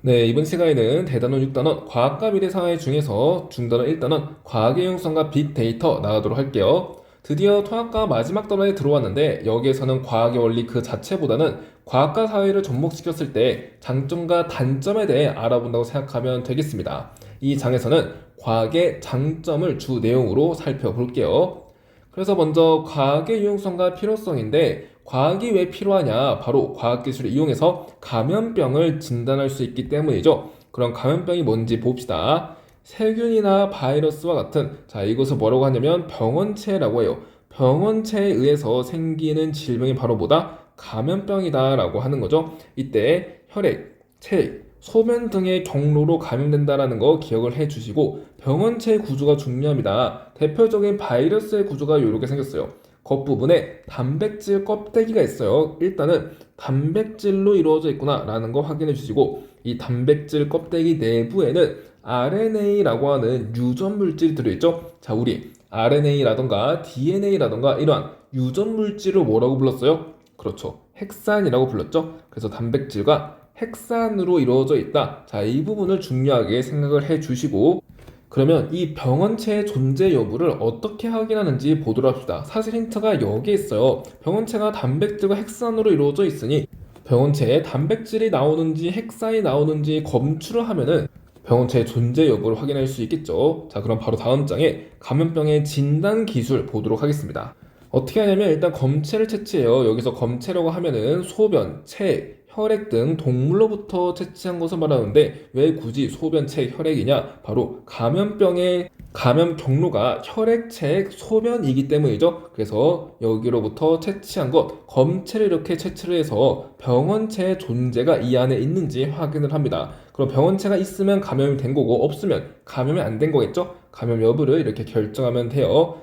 네, 이번 시간에는 대단원 6단원 과학과 미래사회 중에서 중단원 1단원 과학의 융성과 빅데이터 나가도록 할게요. 드디어 통합과 마지막 단원에 들어왔는데 여기에서는 과학의 원리 그 자체보다는 과학과 사회를 접목시켰을 때 장점과 단점에 대해 알아본다고 생각하면 되겠습니다. 이 장에서는 과학의 장점을 주 내용으로 살펴볼게요. 그래서 먼저 과학의 유용성과 필요성인데 과학이 왜 필요하냐? 바로 과학기술을 이용해서 감염병을 진단할 수 있기 때문이죠. 그럼 감염병이 뭔지 봅시다. 세균이나 바이러스와 같은, 자, 이것을 뭐라고 하냐면 병원체라고 해요. 병원체에 의해서 생기는 질병이 바로 뭐다? 감염병이다 라고 하는 거죠. 이때 혈액, 체액, 소변 등의 경로로 감염된다라는 거 기억을 해 주시고, 병원체의 구조가 중요합니다. 대표적인 바이러스의 구조가 이렇게 생겼어요. 겉부분에 단백질 껍데기가 있어요. 일단은 단백질로 이루어져 있구나 라는 거 확인해 주시고, 이 단백질 껍데기 내부에는 RNA라고 하는 유전 물질이 들어있죠. 자, 우리 RNA라던가 DNA라던가 이러한 유전 물질을 뭐라고 불렀어요? 그렇죠, 핵산이라고 불렀죠. 그래서 단백질과 핵산으로 이루어져 있다. 자, 이 부분을 중요하게 생각을 해 주시고, 그러면 이 병원체의 존재 여부를 어떻게 확인하는지 보도록 합시다. 사실 힌트가 여기에 있어요. 병원체가 단백질과 핵산으로 이루어져 있으니 병원체에 단백질이 나오는지 핵산이 나오는지 검출을 하면은 병원체의 존재 여부를 확인할 수 있겠죠. 자, 그럼 바로 다음 장에 감염병의 진단 기술 보도록 하겠습니다. 어떻게 하냐면 일단 검체를 채취해요. 여기서 검체라고 하면은 소변, 체액, 혈액 등 동물로부터 채취한 것을 말하는데 왜 굳이 소변, 체액, 혈액이냐? 바로 감염병의 감염 경로가 혈액, 체액, 소변이기 때문이죠. 그래서 여기로부터 채취한 것, 검체를 이렇게 채취를 해서 병원체의 존재가 이 안에 있는지 확인을 합니다. 그럼 병원체가 있으면 감염이 된 거고 없으면 감염이 안 된 거겠죠? 감염 여부를 이렇게 결정하면 돼요.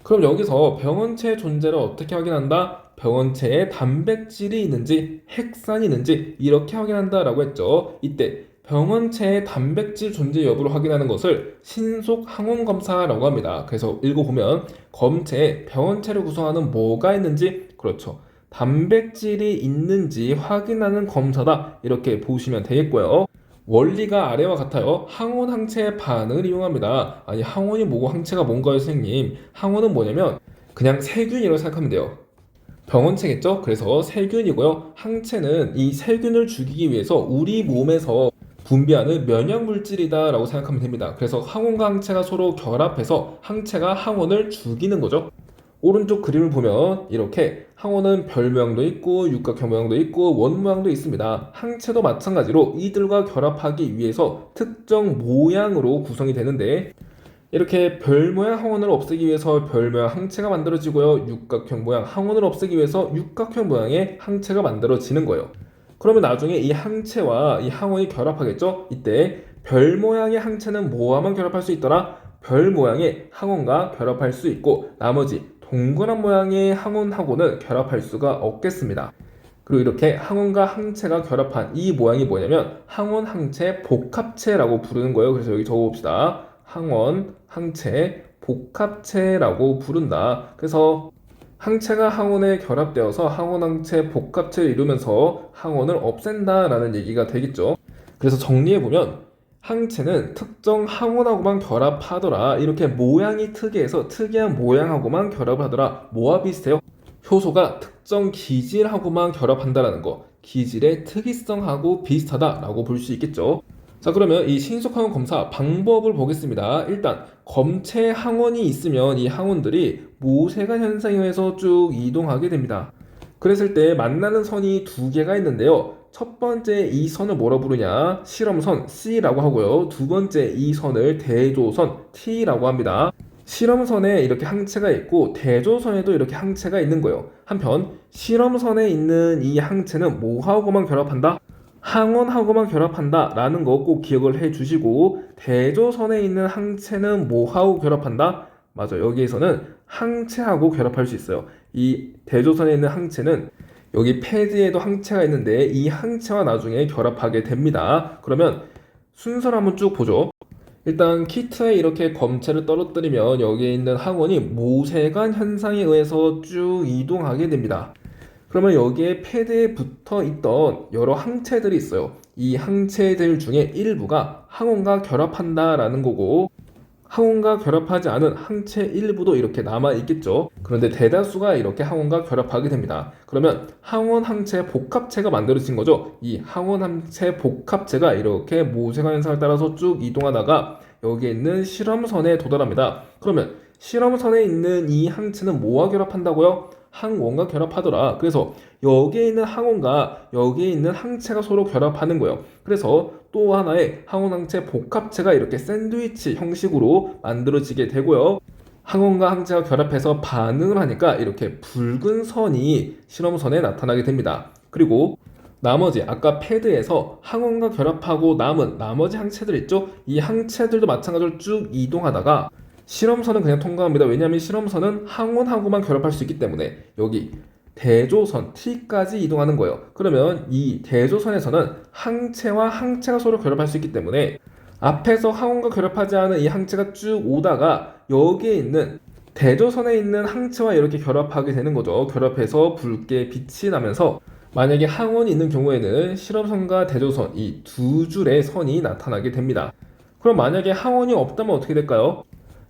그럼 여기서 병원체의 존재를 어떻게 확인한다? 병원체에 단백질이 있는지 핵산이 있는지 이렇게 확인한다라고 했죠. 이때 병원체의 단백질 존재 여부를 확인하는 것을 신속 항원 검사라고 합니다. 그래서 읽어보면 검체에 병원체를 구성하는 뭐가 있는지, 그렇죠, 단백질이 있는지 확인하는 검사다, 이렇게 보시면 되겠고요. 원리가 아래와 같아요. 항원 항체의 반응을 이용합니다. 아니, 항원이 뭐고 항체가 뭔가요, 선생님? 항원은 뭐냐면 그냥 세균이라고 생각하면 돼요. 병원체겠죠? 그래서 세균이고요. 항체는 이 세균을 죽이기 위해서 우리 몸에서 분비하는 면역 물질이다 라고 생각하면 됩니다. 그래서 항원과 항체가 서로 결합해서 항체가 항원을 죽이는 거죠. 오른쪽 그림을 보면 이렇게 항원은 별 모양도 있고 육각형 모양도 있고 원 모양도 있습니다. 항체도 마찬가지로 이들과 결합하기 위해서 특정 모양으로 구성이 되는데, 이렇게 별 모양 항원을 없애기 위해서 별 모양 항체가 만들어지고요. 육각형 모양 항원을 없애기 위해서 육각형 모양의 항체가 만들어지는 거예요. 그러면 나중에 이 항체와 이 항원이 결합하겠죠? 이때 별 모양의 항체는 뭐와만 결합할 수 있더라? 별 모양의 항원과 결합할 수 있고 나머지 동그란 모양의 항원하고는 결합할 수가 없겠습니다. 그리고 이렇게 항원과 항체가 결합한 이 모양이 뭐냐면 항원, 항체, 복합체라고 부르는 거예요. 그래서 여기 적어봅시다. 항원, 항체, 복합체라고 부른다. 그래서 항체가 항원에 결합되어서 항원, 항체, 복합체를 이루면서 항원을 없앤다라는 얘기가 되겠죠. 그래서 정리해보면 항체는 특정 항원하고만 결합하더라. 이렇게 모양이 특이해서 특이한 모양하고만 결합을 하더라. 뭐와 비슷해요? 효소가 특정 기질하고만 결합한다라는 거. 기질의 특이성하고 비슷하다라고 볼 수 있겠죠. 자, 그러면 이 신속항원 검사 방법을 보겠습니다. 일단 검체 항원이 있으면 이 항원들이 모세관 현상에 의해서 쭉 이동하게 됩니다. 그랬을 때 만나는 선이 두 개가 있는데요. 첫 번째 이 선을 뭐라 부르냐? 실험선 C라고 하고요. 두 번째 이 선을 대조선 T라고 합니다. 실험선에 이렇게 항체가 있고 대조선에도 이렇게 항체가 있는 거예요. 한편 실험선에 있는 이 항체는 뭐하고만 결합한다? 항원하고만 결합한다 라는 거 꼭 기억을 해 주시고, 대조선에 있는 항체는 뭐하고 결합한다? 맞아, 여기에서는 항체하고 결합할 수 있어요. 이 대조선에 있는 항체는 여기 패드에도 항체가 있는데 이 항체와 나중에 결합하게 됩니다. 그러면 순서를 한번 쭉 보죠. 일단 키트에 이렇게 검체를 떨어뜨리면 여기에 있는 항원이 모세관 현상에 의해서 쭉 이동하게 됩니다. 그러면 여기에 패드에 붙어 있던 여러 항체들이 있어요. 이 항체들 중에 일부가 항원과 결합한다라는 거고, 항원과 결합하지 않은 항체 일부도 이렇게 남아 있겠죠. 그런데 대다수가 이렇게 항원과 결합하게 됩니다. 그러면 항원 항체 복합체가 만들어진 거죠. 이 항원 항체 복합체가 이렇게 모세관 현상을 따라서 쭉 이동하다가 여기에 있는 실험선에 도달합니다. 그러면 실험선에 있는 이 항체는 뭐와 결합한다고요? 항원과 결합하더라. 그래서 여기에 있는 항원과 여기에 있는 항체가 서로 결합하는 거예요. 그래서 또 하나의 항원 항체 복합체가 이렇게 샌드위치 형식으로 만들어지게 되고요. 항원과 항체가 결합해서 반응을 하니까 이렇게 붉은 선이 실험선에 나타나게 됩니다. 그리고 나머지 아까 패드에서 항원과 결합하고 남은 나머지 항체들 있죠? 이 항체들도 마찬가지로 쭉 이동하다가 실험선은 그냥 통과합니다. 왜냐하면 실험선은 항원하고만 결합할 수 있기 때문에 여기 대조선 T까지 이동하는 거예요. 그러면 이 대조선에서는 항체와 항체가 서로 결합할 수 있기 때문에 앞에서 항원과 결합하지 않은 이 항체가 쭉 오다가 여기에 있는 대조선에 있는 항체와 이렇게 결합하게 되는 거죠. 결합해서 붉게 빛이 나면서 만약에 항원이 있는 경우에는 실험선과 대조선 이 두 줄의 선이 나타나게 됩니다. 그럼 만약에 항원이 없다면 어떻게 될까요?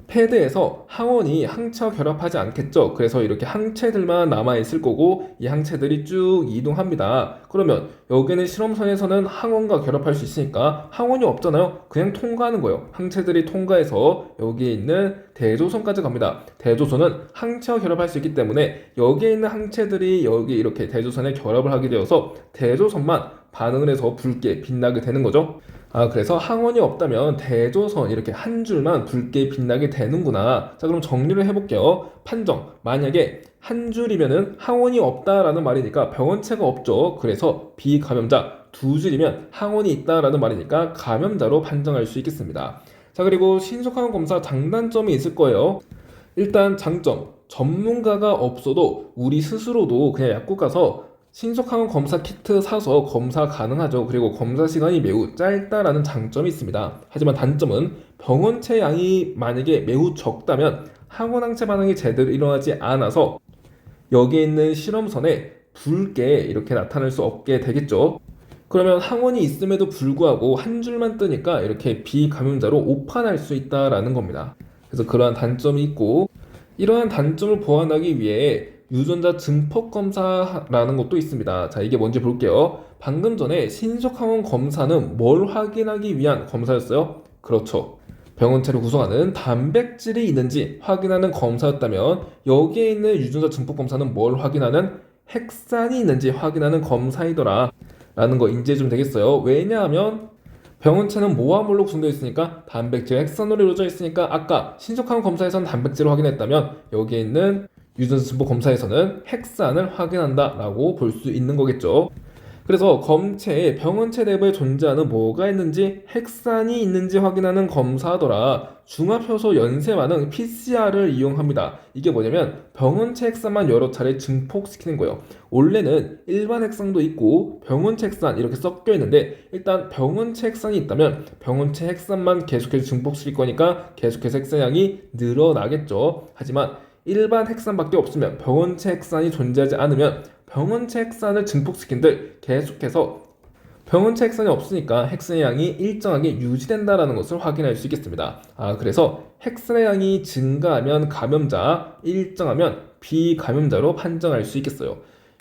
패드에서 항원이 항체와 결합하지 않겠죠. 그래서 이렇게 항체들만 남아있을 거고 이 항체들이 쭉 이동합니다. 그러면 여기는 실험선에서는 항원과 결합할 수 있으니까 항원이 없잖아요. 그냥 통과하는 거예요. 항체들이 통과해서 여기에 있는 대조선까지 갑니다. 대조선은 항체와 결합할 수 있기 때문에 여기에 있는 항체들이 여기 이렇게 대조선에 결합을 하게 되어서 대조선만 반응을 해서 붉게 빛나게 되는 거죠. 그래서 항원이 없다면 대조선 이렇게 한 줄만 붉게 빛나게 되는구나. 자, 그럼 정리를 해볼게요. 판정. 만약에 한 줄이면은 항원이 없다라는 말이니까 병원체가 없죠. 그래서 비감염자. 두 줄이면 항원이 있다라는 말이니까 감염자로 판정할 수 있겠습니다. 자, 그리고 신속항원 검사 장단점이 있을 거예요. 일단 장점. 전문가가 없어도 우리 스스로도 그냥 약국 가서 신속항원 검사 키트 사서 검사 가능하죠. 그리고 검사 시간이 매우 짧다라는 장점이 있습니다. 하지만 단점은 병원체 양이 만약에 매우 적다면 항원 항체 반응이 제대로 일어나지 않아서 여기에 있는 실험선에 붉게 이렇게 나타날 수 없게 되겠죠. 그러면 항원이 있음에도 불구하고 한 줄만 뜨니까 이렇게 비감염자로 오판할 수 있다라는 겁니다. 그래서 그러한 단점이 있고 이러한 단점을 보완하기 위해 유전자 증폭 검사라는 것도 있습니다. 자, 이게 뭔지 볼게요. 방금 전에 신속항원 검사는 뭘 확인하기 위한 검사였어요? 그렇죠. 병원체를 구성하는 단백질이 있는지 확인하는 검사였다면 여기에 있는 유전자 증폭 검사는 뭘 확인하는 핵산이 있는지 확인하는 검사이더라 라는 거 인지해 주면 되겠어요. 왜냐하면 병원체는 모화물로 구성되어 있으니까 단백질 핵산으로 이루어져 있으니까 아까 신속항원 검사에서는 단백질을 확인했다면 여기에 있는 유전자 증폭 검사에서는 핵산을 확인한다라고 볼 수 있는 거겠죠. 그래서 검체에 병원체 내부에 존재하는 뭐가 있는지 핵산이 있는지 확인하는 검사더라. 중합효소 연쇄 반응 PCR을 이용합니다. 이게 뭐냐면 병원체 핵산만 여러 차례 증폭시키는 거예요. 원래는 일반 핵산도 있고 병원체 핵산 이렇게 섞여 있는데 일단 병원체 핵산이 있다면 병원체 핵산만 계속해서 증폭시킬 거니까 계속해서 핵산량이 늘어나겠죠. 하지만 일반 핵산밖에 없으면 병원체 핵산이 존재하지 않으면 병원체 핵산을 증폭시킨들 계속해서 병원체 핵산이 없으니까 핵산의 양이 일정하게 유지된다는 것을 확인할 수 있겠습니다. 그래서 핵산의 양이 증가하면 감염자, 일정하면 비감염자로 판정할 수 있겠어요.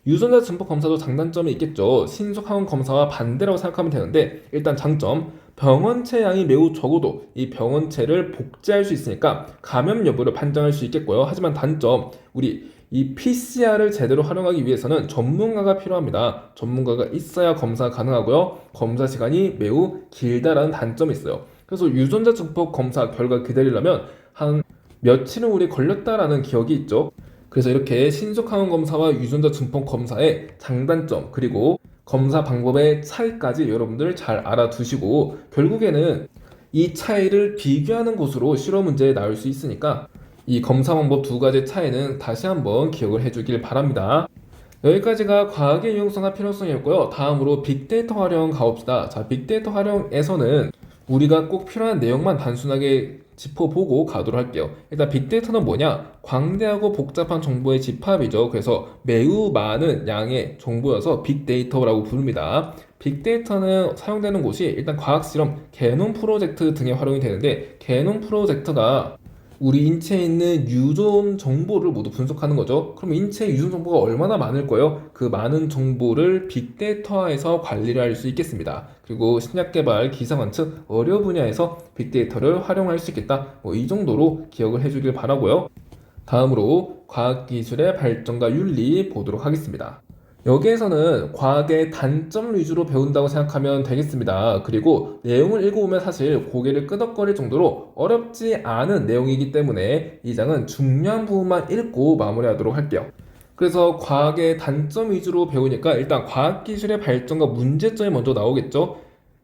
유전자 증폭 검사도 장단점이 있겠죠. 신속항원 검사와 반대라고 생각하면 되는데 일단 장점, 병원체 양이 매우 적어도 이 병원체를 복제할 수 있으니까 감염 여부를 판정할 수 있겠고요. 하지만 단점, 우리 이 PCR을 제대로 활용하기 위해서는 전문가가 필요합니다. 전문가가 있어야 검사가 가능하고요. 검사 시간이 매우 길다라는 단점이 있어요. 그래서 유전자 증폭 검사 결과 기다리려면 한 며칠은 우리 걸렸다라는 기억이 있죠. 그래서 이렇게 신속항원 검사와 유전자 증폭 검사의 장단점 그리고 검사 방법의 차이까지 여러분들 잘 알아두시고 결국에는 이 차이를 비교하는 것으로 실험 문제에 나올 수 있으니까 이 검사 방법 두 가지 차이는 다시 한번 기억을 해주길 바랍니다. 여기까지가 과학의 유용성과 필요성이었고요. 다음으로 빅데이터 활용 가봅시다. 자, 빅데이터 활용에서는 우리가 꼭 필요한 내용만 단순하게 짚어보고 가도록 할게요. 일단 빅데이터는 뭐냐? 광대하고 복잡한 정보의 집합이죠. 그래서 매우 많은 양의 정보여서 빅데이터라고 부릅니다. 빅데이터는 사용되는 곳이 일단 과학실험, 개놈 프로젝트 등에 활용이 되는데, 개놈 프로젝트가 우리 인체에 있는 유전 정보를 모두 분석하는 거죠. 그럼 인체의 유전 정보가 얼마나 많을까요? 그 많은 정보를 빅데이터에서 관리를 할 수 있겠습니다. 그리고 신약 개발, 기상관측, 의료 분야에서 빅데이터를 활용할 수 있겠다. 이 정도로 기억을 해주길 바라고요. 다음으로 과학기술의 발전과 윤리 보도록 하겠습니다. 여기에서는 과학의 단점 위주로 배운다고 생각하면 되겠습니다. 그리고 내용을 읽어보면 사실 고개를 끄덕거릴 정도로 어렵지 않은 내용이기 때문에 이 장은 중요한 부분만 읽고 마무리하도록 할게요. 그래서 과학의 단점 위주로 배우니까 일단 과학기술의 발전과 문제점이 먼저 나오겠죠.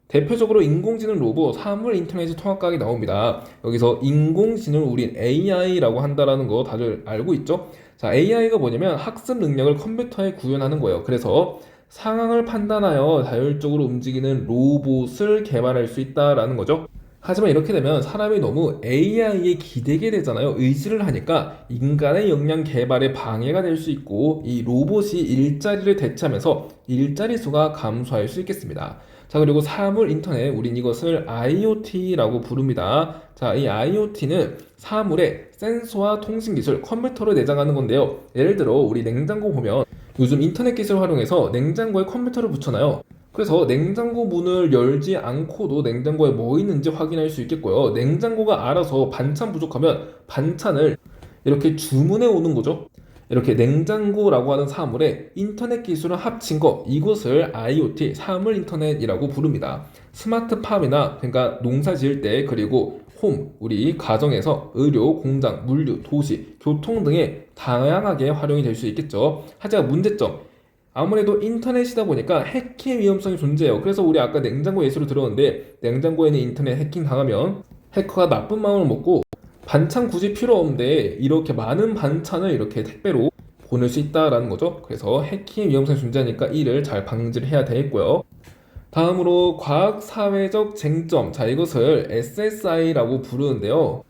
대표적으로 인공지능 로봇, 사물 인터넷 통합과학이 나옵니다. 여기서 인공지능을 우린 AI라고 한다는 거 다들 알고 있죠? 자, AI가 뭐냐면 학습 능력을 컴퓨터에 구현하는 거예요. 그래서 상황을 판단하여 자율적으로 움직이는 로봇을 개발할 수 있다라는 거죠. 하지만 이렇게 되면 사람이 너무 AI에 기대게 되잖아요. 의지를 하니까 인간의 역량 개발에 방해가 될 수 있고, 이 로봇이 일자리를 대체하면서 일자리 수가 감소할 수 있겠습니다. 자, 그리고 사물 인터넷, 우린 이것을 IoT라고 부릅니다. 자, 이 IoT는 사물의 센서와 통신 기술, 컴퓨터를 내장하는 건데요. 예를 들어 우리 냉장고 보면 요즘 인터넷 기술을 활용해서 냉장고에 컴퓨터를 붙여놔요. 그래서 냉장고 문을 열지 않고도 냉장고에 뭐 있는지 확인할 수 있겠고요. 냉장고가 알아서 반찬 부족하면 반찬을 이렇게 주문해 오는 거죠. 이렇게 냉장고라고 하는 사물에 인터넷 기술을 합친 거, 이것을 IoT, 사물 인터넷이라고 부릅니다. 스마트팜이나 그러니까 농사 지을 때, 그리고 홈, 우리 가정에서 의료, 공장, 물류, 도시, 교통 등에 다양하게 활용이 될 수 있겠죠. 하지만 문제점, 아무래도 인터넷이다 보니까 해킹 위험성이 존재해요. 그래서 우리 아까 냉장고 예시로 들었는데, 냉장고에는 인터넷 해킹 당하면 해커가 나쁜 마음을 먹고 반찬 굳이 필요 없는데 이렇게 많은 반찬을 이렇게 택배로 보낼 수 있다라는 거죠. 그래서 해킹 위험성이 존재하니까 이를 잘 방지를 해야 되겠고요. 다음으로 과학 사회적 쟁점. 자, 이것을 SSI라고 부르는데요.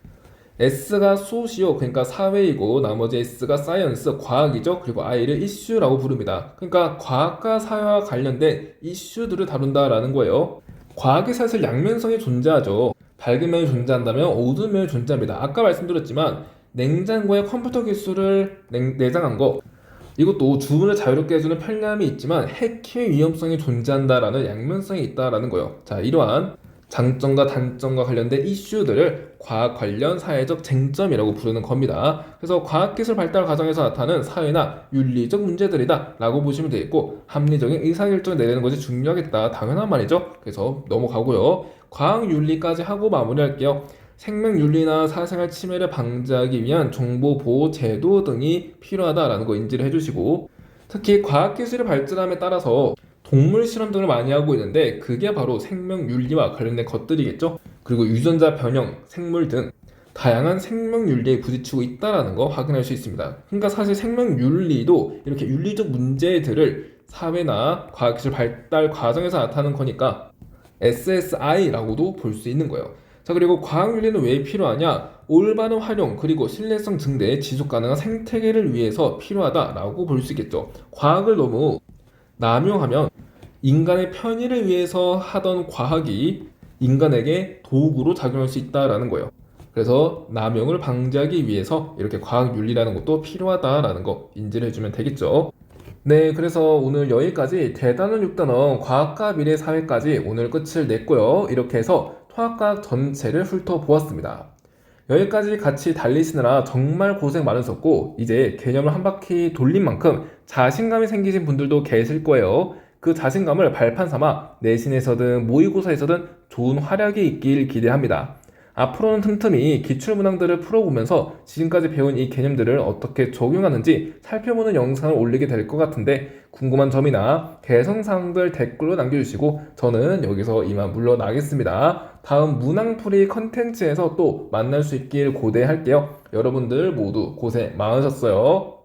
S가 소시오, 그러니까 사회이고, 나머지 S가 사이언스, 과학이죠. 그리고 I를 이슈라고 부릅니다. 그러니까 과학과 사회와 관련된 이슈들을 다룬다라는 거예요. 과학이 사실 양면성이 존재하죠. 밝은 면이 존재한다면 어두운 면이 존재합니다. 아까 말씀드렸지만 냉장고에 컴퓨터 기술을 내장한 거, 이것도 주문을 자유롭게 해주는 편리함이 있지만 해킹 위험성이 존재한다라는 양면성이 있다라는 거예요. 자, 이러한 장점과 단점과 관련된 이슈들을 과학 관련 사회적 쟁점이라고 부르는 겁니다. 그래서 과학기술 발달 과정에서 나타나는 사회나 윤리적 문제들이다 라고 보시면 되겠고, 합리적인 의사결정을 내리는 것이 중요하겠다, 당연한 말이죠. 그래서 넘어가고요. 과학윤리까지 하고 마무리할게요. 생명윤리나 사생활 침해를 방지하기 위한 정보보호 제도 등이 필요하다라는 거 인지를 해주시고, 특히 과학기술의 발전함에 따라서 동물 실험 등을 많이 하고 있는데 그게 바로 생명윤리와 관련된 것들이겠죠. 그리고 유전자 변형, 생물 등 다양한 생명윤리에 부딪히고 있다는 거 확인할 수 있습니다. 그러니까 사실 생명윤리도 이렇게 윤리적 문제들을 사회나 과학기술 발달 과정에서 나타나는 거니까 SSI라고도 볼 수 있는 거예요. 자, 그리고 과학윤리는 왜 필요하냐? 올바른 활용, 그리고 신뢰성 증대의 지속 가능한 생태계를 위해서 필요하다라고 볼 수 있겠죠. 과학을 너무 남용하면 인간의 편의를 위해서 하던 과학이 인간에게 도구로 작용할 수 있다라는 거예요. 그래서 남용을 방지하기 위해서 이렇게 과학윤리라는 것도 필요하다라는 거 인지를 해주면 되겠죠. 네, 그래서 오늘 여기까지 대단원 6단원 과학과 미래 사회까지 오늘 끝을 냈고요. 이렇게 해서 통합과학 전체를 훑어보았습니다. 여기까지 같이 달리시느라 정말 고생 많으셨고, 이제 개념을 한 바퀴 돌린 만큼 자신감이 생기신 분들도 계실 거예요. 그 자신감을 발판 삼아 내신에서든 모의고사에서든 좋은 활약이 있길 기대합니다. 앞으로는 틈틈이 기출문항들을 풀어보면서 지금까지 배운 이 개념들을 어떻게 적용하는지 살펴보는 영상을 올리게 될 것 같은데, 궁금한 점이나 개선사항들 댓글로 남겨주시고 저는 여기서 이만 물러나겠습니다. 다음 문항풀이 컨텐츠에서 또 만날 수 있길 고대할게요. 여러분들 모두 고생 많으셨어요.